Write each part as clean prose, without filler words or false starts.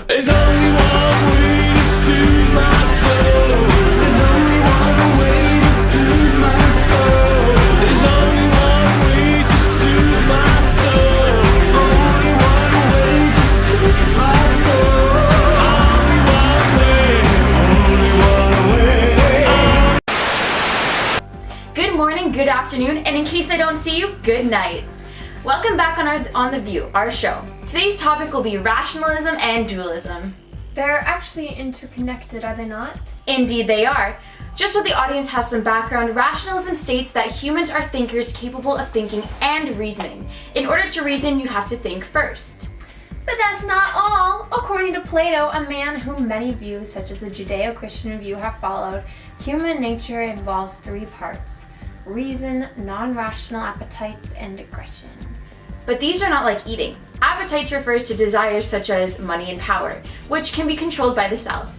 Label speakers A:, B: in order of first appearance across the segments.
A: There's only one way to soothe my soul. There's only one way to soothe my soul. There's only one way to soothe my soul. Only one way to soothe my soul. Only one way. Only one way.
B: Good morning, good afternoon, and in case I don't see you, good night. Welcome back on The View, our show. Today's topic will be rationalism and dualism.
C: They're actually interconnected, are they not?
B: Indeed they are. Just so the audience has some background, rationalism states that humans are thinkers capable of thinking and reasoning. In order to reason, you have to think first.
C: But that's not all. According to Plato, a man whom many views, such as the Judeo-Christian view, have followed, human nature involves three parts: reason, non-rational appetites, and aggression.
B: But these are not like eating. Appetites refers to desires such as money and power, which can be controlled by the self.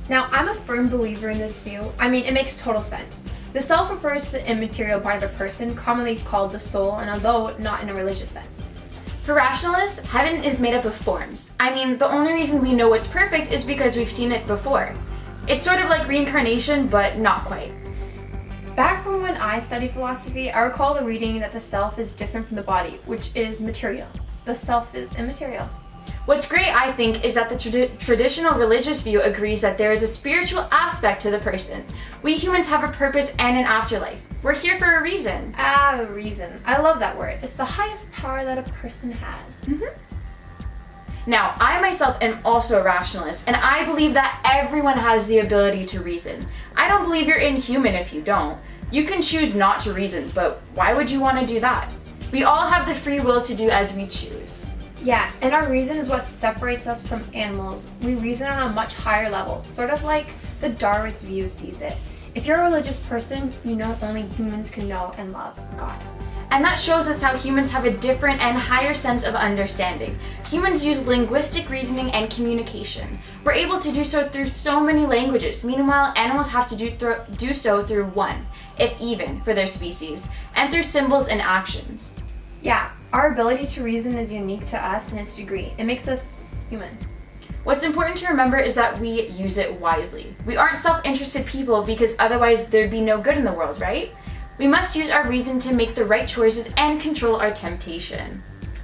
C: Now, I'm a firm believer in this view. I mean, it makes total sense. The self refers to the immaterial part of a person, commonly called the soul, and although not in a religious sense.
B: For rationalists, heaven is made up of forms. I mean, the only reason we know what's perfect is because we've seen it before. It's sort of like reincarnation, but not quite.
C: Back from when I studied philosophy, I recall the reading that the self is different from the body, which is material. The self is immaterial.
B: What's great, I think, is that the traditional religious view agrees that there is a spiritual aspect to the person. We humans have a purpose and an afterlife. We're here for a reason.
C: A reason. I love that word. It's the highest power that a person has.
B: Now, I myself am also a rationalist, and I believe that everyone has the ability to reason. I don't believe you're inhuman if you don't. You can choose not to reason, but why would you want to do that? We all have the free will to do as we choose.
C: Yeah, and our reason is what separates us from animals. We reason on a much higher level, sort of like the Darwinist view sees it. If you're a religious person, you know only humans can know and love God.
B: And that shows us how humans have a different and higher sense of understanding. Humans use linguistic reasoning and communication. We're able to do so through so many languages. Meanwhile, animals have to do so through one, if even, for their species, and through symbols and actions.
C: Yeah, our ability to reason is unique to us in its degree. It makes us human.
B: What's important to remember is that we use it wisely. We aren't self-interested people because otherwise there'd be no good in the world, right? We must use our reason to make the right choices and control our temptation.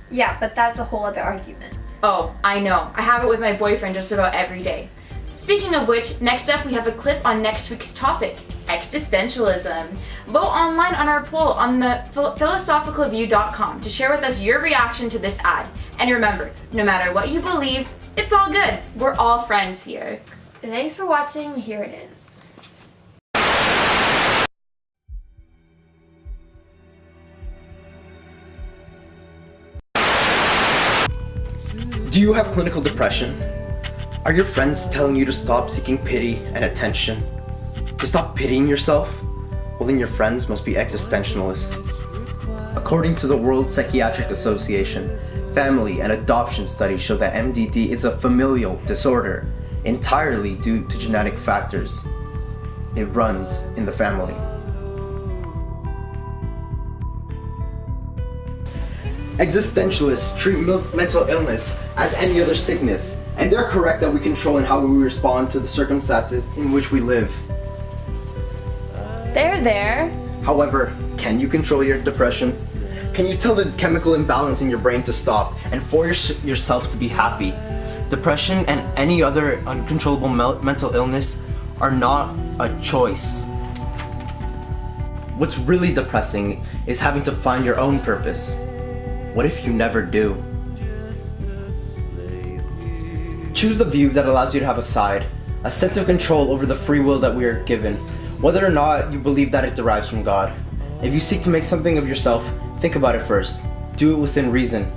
C: Yeah, but that's a whole other argument.
B: Oh, I know. I have it with my boyfriend just about every day. Speaking of which, next up we have a clip on next week's topic, existentialism. Vote online on our poll on the philosophicalview.com to share with us your reaction to this ad. And remember, no matter what you believe, it's all good. We're all friends here.
C: Thanks for watching. Here it is.
D: Do you have clinical depression? Are your friends telling you to stop seeking pity and attention? To stop pitying yourself? Well, then your friends must be existentialists. According to the World Psychiatric Association, family and adoption studies show that MDD is a familial disorder entirely due to genetic factors. It runs in the family. Existentialists treat mental illness as any other sickness, and they're correct that we control in how we respond to the circumstances in which we live.
B: There.
D: However, can you control your depression? Can you tell the chemical imbalance in your brain to stop and force yourself to be happy? Depression and any other uncontrollable mental illness are not a choice. What's really depressing is having to find your own purpose. What if you never do? Choose the view that allows you to have a side, a sense of control over the free will that we are given, whether or not you believe that it derives from God. If you seek to make something of yourself, think about it first. Do it within reason.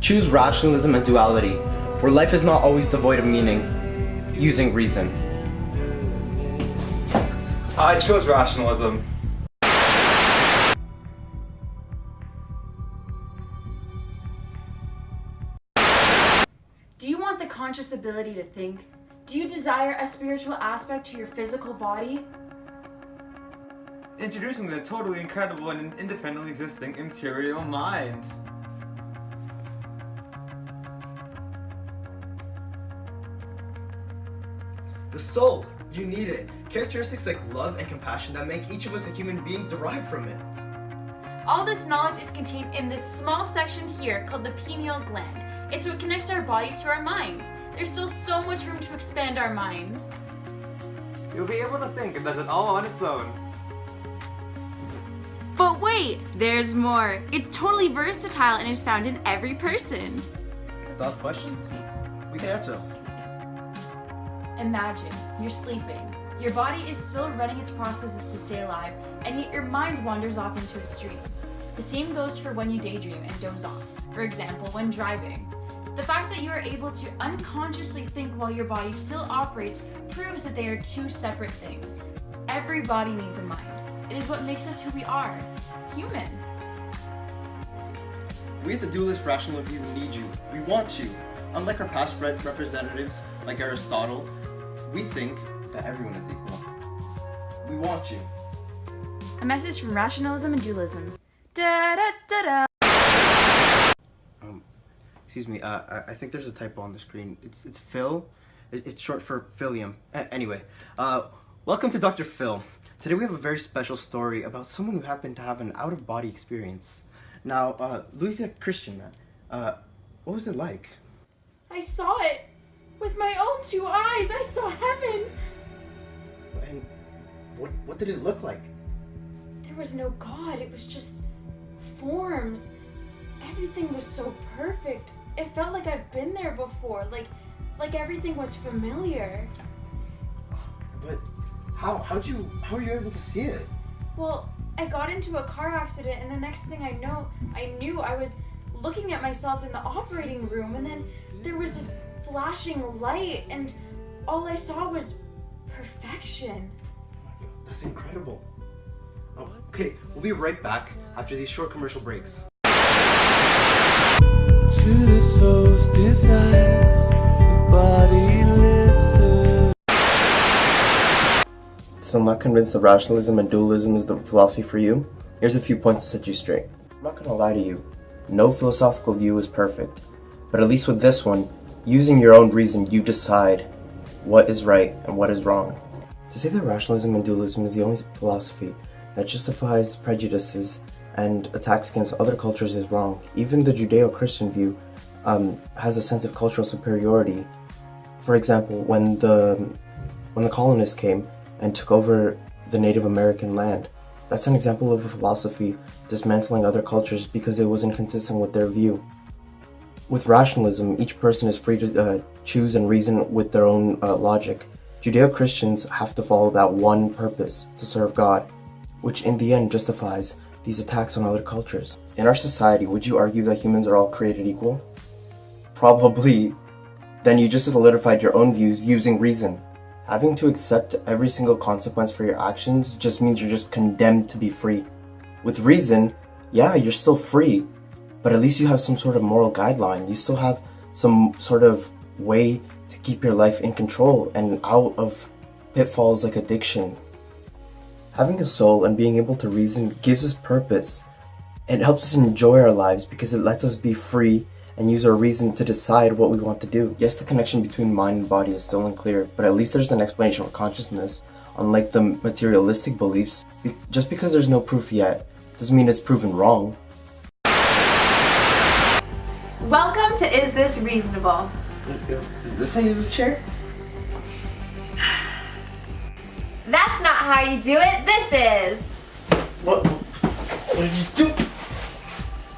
D: Choose rationalism and duality, where life is not always devoid of meaning, using reason.
E: I chose rationalism.
B: Do you want the conscious ability to think? Do you desire a spiritual aspect to your physical body?
E: Introducing the totally incredible and independently existing immaterial mind.
D: The soul, you need it. Characteristics like love and compassion that make each of us a human being derive from it.
B: All this knowledge is contained in this small section here called the pineal gland. It's what connects our bodies to our minds. There's still so much room to expand our minds.
E: You'll be able to think it does it all on its own.
B: But wait, there's more. It's totally versatile and is found in every person.
D: Still have questions? We can answer them.
B: Imagine you're sleeping. Your body is still running its processes to stay alive, and yet your mind wanders off into its dreams. The same goes for when you daydream and doze off. For example, when driving. The fact that you are able to unconsciously think while your body still operates proves that they are two separate things. Every body needs a mind. It is what makes us who we are, human.
D: We at the Dualist Rational Review need you. We want you. Unlike our past representatives, like Aristotle, we think that everyone is equal. We want you.
B: A message from Rationalism and Dualism. Da da da da.
D: Excuse me, I think there's a typo on the screen. It's Phil. It's short for Philium. Anyway, welcome to Dr. Phil. Today we have a very special story about someone who happened to have an out-of-body experience. Now, Louis, a Christian man. What was it like?
B: I saw it! With my own two eyes, I saw heaven!
D: And what did it look like?
B: There was no God, it was just forms. Everything was so perfect. It felt like I've been there before, like everything was familiar.
D: But how were you able to see it?
B: Well, I got into a car accident, and the next thing I knew I was looking at myself in the operating room, and then there was this flashing light, and all I saw was perfection.
D: That's incredible. Okay, we'll be right back after these short commercial breaks.
A: To the soul's desires, the body listens.
D: Still not convinced that rationalism and dualism is the philosophy for you? Here's a few points to set you straight. I'm not gonna lie to you. No philosophical view is perfect. But at least with this one, using your own reason, you decide what is right and what is wrong. To say that rationalism and dualism is the only philosophy that justifies prejudices and attacks against other cultures is wrong. Even the Judeo-Christian view has a sense of cultural superiority. For example, when the colonists came and took over the Native American land, that's an example of a philosophy dismantling other cultures because it was inconsistent with their view. With rationalism, each person is free to choose and reason with their own logic. Judeo-Christians have to follow that one purpose, to serve God, which in the end justifies these attacks on other cultures. In our society, would you argue that humans are all created equal? Probably. Then you just solidified your own views using reason. Having to accept every single consequence for your actions just means you're just condemned to be free. With reason, yeah, you're still free, but at least you have some sort of moral guideline. You still have some sort of way to keep your life in control and out of pitfalls like addiction. Having a soul and being able to reason gives us purpose. It helps us enjoy our lives because it lets us be free and use our reason to decide what we want to do. Yes, the connection between mind and body is still unclear, but at least there's an explanation for consciousness, unlike the materialistic beliefs. Just because there's no proof yet doesn't mean it's proven wrong.
C: Welcome to Is This Reasonable?
D: Is this how you use a chair?
C: That's not how you do it, this is!
D: What did you do?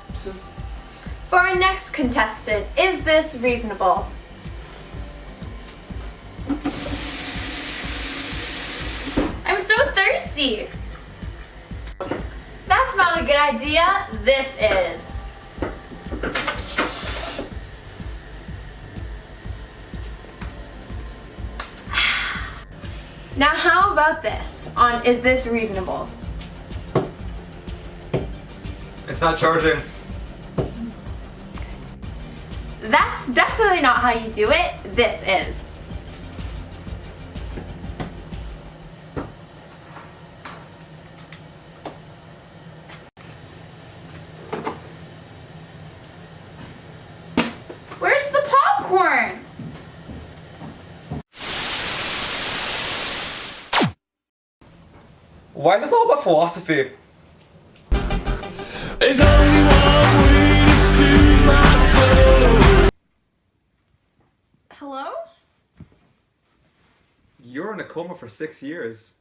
D: This is...
C: For our next contestant, is this reasonable?
B: I'm so thirsty!
C: That's not a good idea, this is. Now how about this on Is This Reasonable?
E: It's not charging.
C: That's definitely not how you do it, this is.
B: Where's the popcorn?
E: Why is this all about philosophy?
A: There's only one way to soothe my soul.
B: Hello?
E: You were in a coma for 6 years.